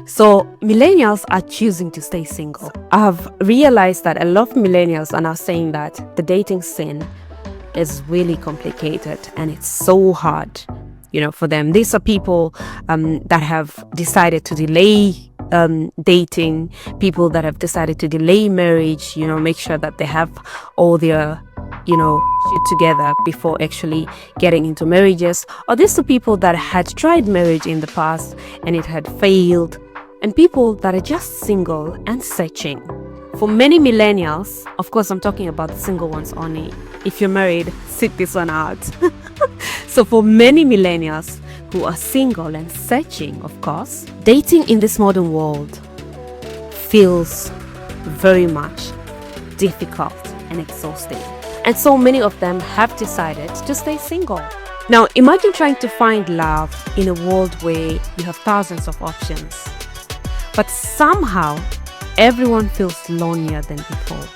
So millennials are choosing to stay single. I've realized that a lot of millennials are now saying that the dating scene is really complicated and it's so hard, for them. These are people that have decided to delay dating, people that have decided to delay marriage, make sure that they have all their shit together before actually getting into marriages. Or these are people that had tried marriage in the past and it had failed, and people that are just single and searching. For many millennials, of course I'm talking about the single ones only. If you're married, sit this one out. So for many millennials who are single and searching, of course, dating in this modern world feels very much difficult and exhausting. And so many of them have decided to stay single. Now imagine trying to find love in a world where you have thousands of options, but somehow everyone feels lonelier than before.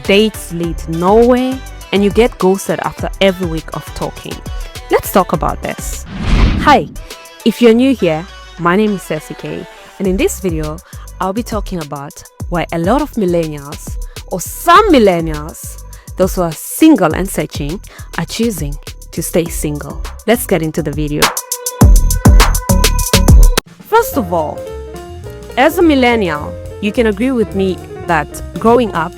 Dates lead nowhere and you get ghosted after every week of talking. Let's talk about this. Hi, if you're new here, my name is Riskier, and in this video I'll be talking about why a lot of millennials, or some millennials, those who are single and searching, are choosing to stay single. Let's get into the video. First of all, as a millennial, you can agree with me that growing up,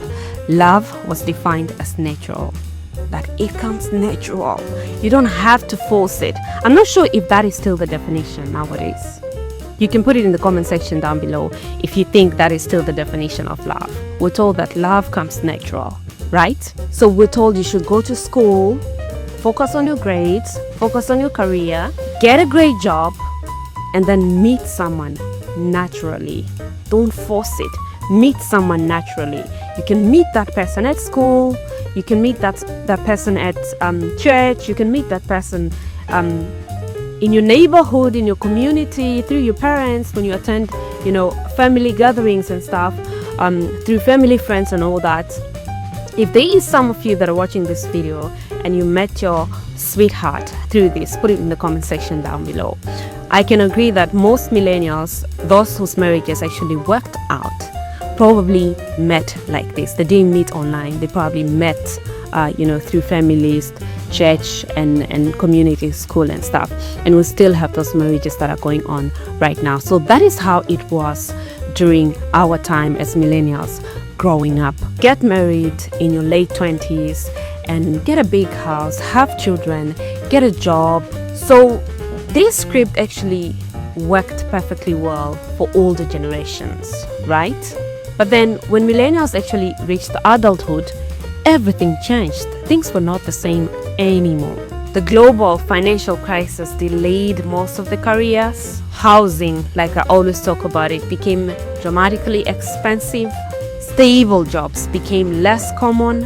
love was defined as natural. That it comes natural. You don't have to force it. I'm not sure if that is still the definition nowadays. You can put it in the comment section down below if you think that is still the definition of love. We're told that love comes natural, right? So we're told you should go to school, focus on your grades, focus on your career, get a great job, and then meet someone naturally. Don't force it. Meet someone naturally. You can meet that person at school, you can meet that person at church, you can meet that person in your neighborhood, in your community, through your parents, when you attend, family gatherings and stuff, through family friends and all that. If there is some of you that are watching this video and you met your sweetheart through this, put it in the comment section down below. I can agree that most millennials, those whose marriages actually worked out, probably met like this. They didn't meet online. They probably met, through families, church and community, school and stuff. And we still have those marriages that are going on right now. So that is how it was during our time as millennials growing up. Get married in your late 20s and get a big house, have children, get a job. So this script actually worked perfectly well for older generations, right? But then when millennials actually reached adulthood, everything changed. Things were not the same anymore. The global financial crisis delayed most of the careers. Housing, like I always talk about it, became dramatically expensive. Stable jobs became less common.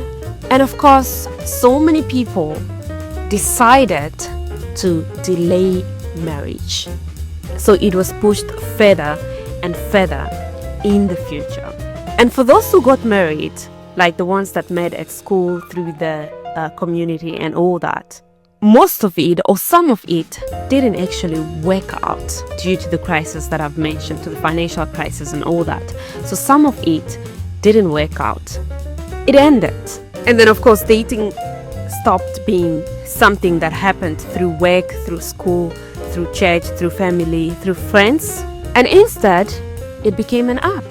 And of course, so many people decided to delay marriage. So it was pushed further and further in the future. And for those who got married, like the ones that met at school, through the community and all that, most of it or some of it didn't actually work out due to the crisis that I've mentioned, to the financial crisis and all that. So some of it didn't work out. It ended. And then of course dating stopped being something that happened through work, through school, through church, through family, through friends. And instead, it became an app.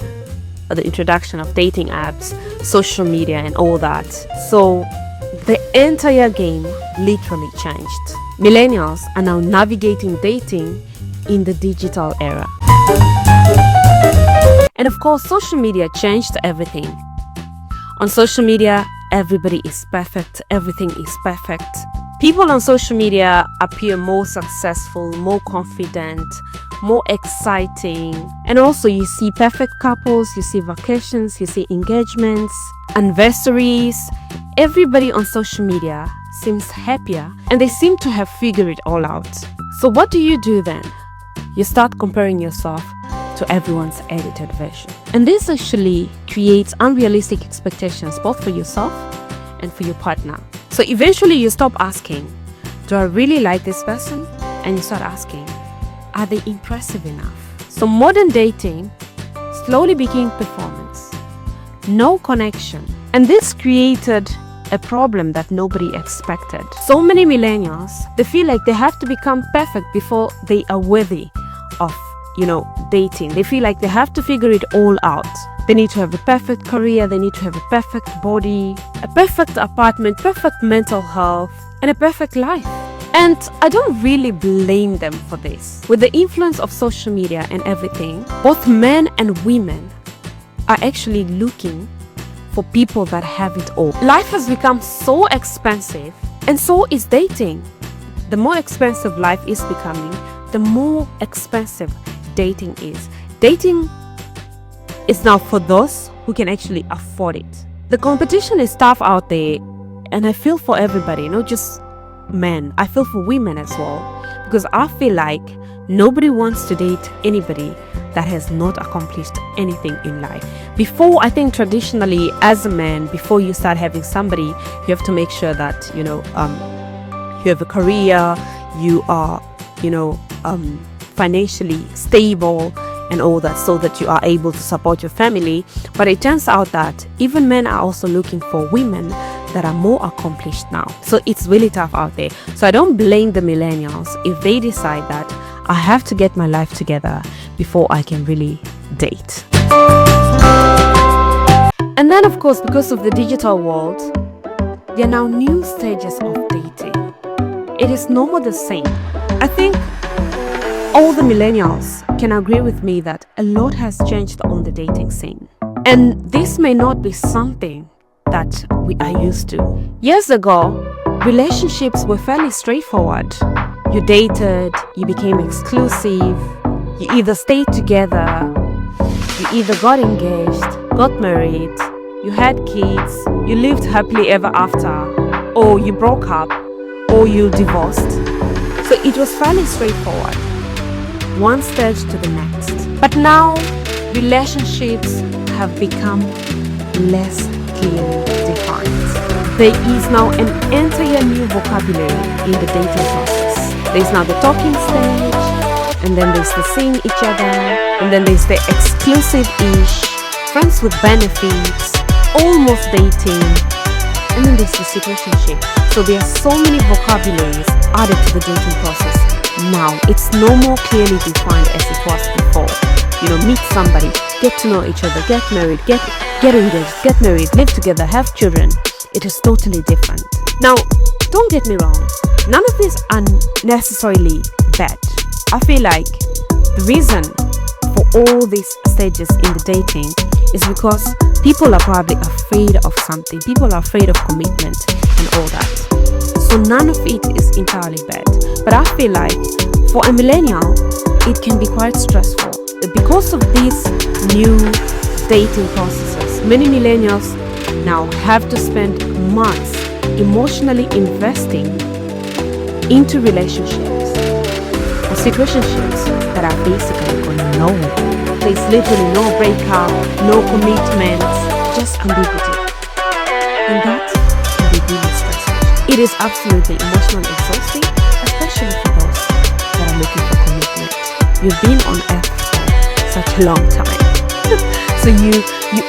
The introduction of dating apps, social media and all that. So the entire game literally changed. Millennials are now navigating dating in the digital era. And of course, social media changed everything. On social media, everybody is perfect, everything is perfect. People on social media appear more successful, more confident, more exciting. And also you see perfect couples, you see vacations, you see engagements, anniversaries. Everybody on social media seems happier and they seem to have figured it all out. So what do you do then? You start comparing yourself to everyone's edited version. And this actually creates unrealistic expectations both for yourself and for your partner. So eventually you stop asking, do I really like this person? And you start asking, are they impressive enough? So modern dating slowly became performance, no connection. And this created a problem that nobody expected. So many millennials, they feel like they have to become perfect before they are worthy of, dating. They feel like they have to figure it all out. They need to have a perfect career, they need to have a perfect body, a perfect apartment, perfect mental health, and a perfect life. And I don't really blame them for this. With the influence of social media and everything, both men and women are actually looking for people that have it all. Life has become so expensive, and so is dating. The more expensive life is becoming, the more expensive dating is. Dating is now for those who can actually afford it. The competition is tough out there, and I feel for everybody, not just men. I feel for women as well, because I feel like nobody wants to date anybody that has not accomplished anything in life. Before, I think traditionally as a man, before you start having somebody, you have to make sure that you have a career, you are financially stable and all that, so that you are able to support your family. But it turns out that even men are also looking for women that are more accomplished now. So it's really tough out there. So I don't blame the millennials if they decide that I have to get my life together before I can really date. And then of course, because of the digital world, there are now new stages of dating. It is no more the same. I think all the millennials can agree with me that a lot has changed on the dating scene. And this may not be something that we are used to. Years ago, relationships were fairly straightforward. You dated, you became exclusive, you either stayed together, you either got engaged, got married, you had kids, you lived happily ever after, or you broke up, or you divorced. So it was fairly straightforward, one stage to the next. But now, relationships have become less clearly defined. There is now an entire new vocabulary in the dating process. There's now the talking stage, and then there's the seeing each other, and then there's the exclusive-ish, friends with benefits, almost dating, and then there's the situationship. So there are so many vocabularies added to the dating process. Now, it's no more clearly defined as it was before. Meet somebody, get to know each other, get married, get engaged, get married, live together, have children. It is totally different. Now, don't get me wrong, none of these are necessarily bad. I feel like the reason for all these stages in the dating is because people are probably afraid of something. People are afraid of commitment and all that. So none of it is entirely bad. But I feel like for a millennial, it can be quite stressful. Because of these new dating processes, many millennials now have to spend months emotionally investing into relationships or situationships that are basically going nowhere. There's literally no breakup, no commitment, just ambiguity. And that can be really stressful. It is absolutely emotionally exhausting, especially for those that are looking for commitment. You've been on earth for such a long time. So you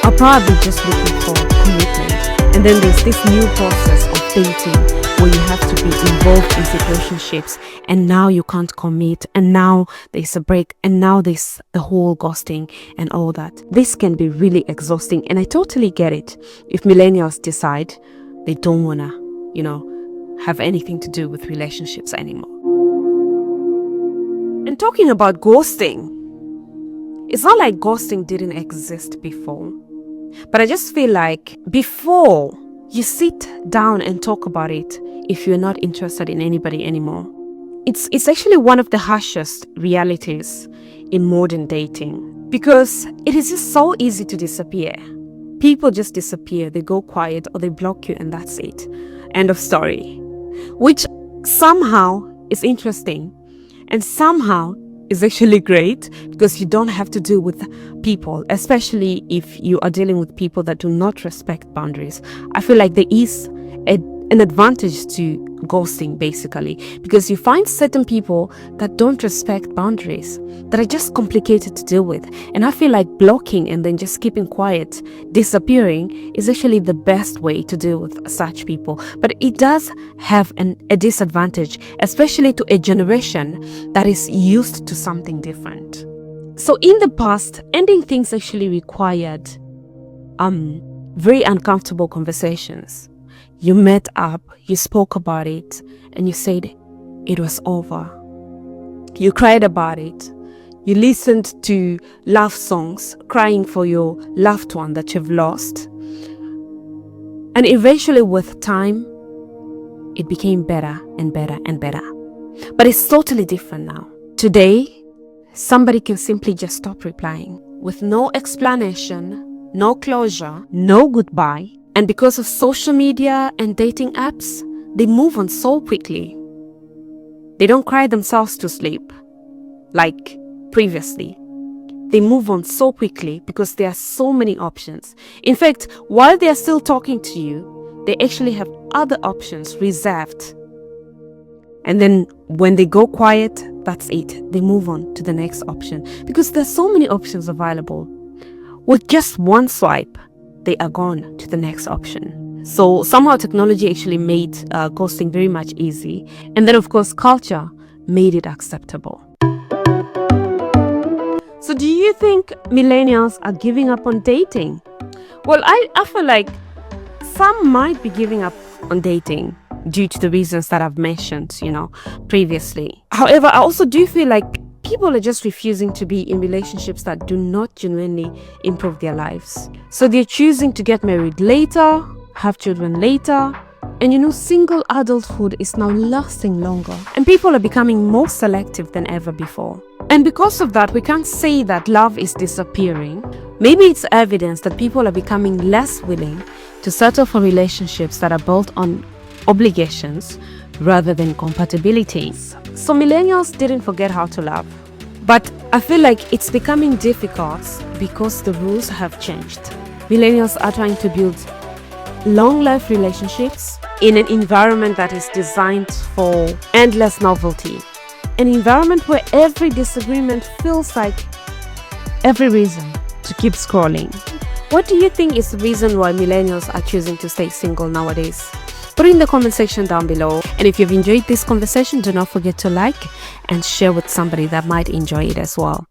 are probably just looking for commitment. And then there's this new process of dating where you have to be involved in situationships, and now you can't commit, and now there's a break, and now there's the whole ghosting and all that. This can be really exhausting, and I totally get it if millennials decide they don't want to, have anything to do with relationships anymore. And talking about ghosting, it's not like ghosting didn't exist before, but I just feel like before you sit down and talk about it, if you're not interested in anybody anymore, it's actually one of the harshest realities in modern dating, because it is just so easy to disappear. People just disappear, they go quiet, or they block you, and that's it. End of story. Which somehow is interesting, and somehow is actually great, because you don't have to deal with people, especially if you are dealing with people that do not respect boundaries. I feel like there is an advantage to ghosting, basically, because you find certain people that don't respect boundaries, that are just complicated to deal with. And I feel like blocking and then just keeping quiet, disappearing, is actually the best way to deal with such people. But it does have a disadvantage, especially to a generation that is used to something different. So in the past, ending things actually required very uncomfortable conversations. You met up, you spoke about it, and you said it was over. You cried about it. You listened to love songs, crying for your loved one that you've lost. And eventually, with time, it became better and better and better. But it's totally different now. Today, somebody can simply just stop replying with no explanation, no closure, no goodbye. And because of social media and dating apps, they move on so quickly. They don't cry themselves to sleep like previously. They move on so quickly because there are so many options. In fact, while they are still talking to you, they actually have other options reserved. And then when they go quiet, that's it. They move on to the next option because there's so many options available. With just one swipe, they are gone to the next option. So somehow technology actually made ghosting very much easy. And then of course culture made it acceptable. So do you think millennials are giving up on dating? Well, I feel like some might be giving up on dating due to the reasons that I've mentioned, previously. However, I also do feel like people are just refusing to be in relationships that do not genuinely improve their lives. So they're choosing to get married later, have children later, and single adulthood is now lasting longer. And people are becoming more selective than ever before. And because of that, we can't say that love is disappearing. Maybe it's evidence that people are becoming less willing to settle for relationships that are built on obligations rather than compatibilities. So millennials didn't forget how to love. But I feel like it's becoming difficult because the rules have changed. Millennials are trying to build long-life relationships in an environment that is designed for endless novelty. An environment where every disagreement feels like every reason to keep scrolling. What do you think is the reason why millennials are choosing to stay single nowadays? Put it in the comment section down below. And if you've enjoyed this conversation, do not forget to like and share with somebody that might enjoy it as well.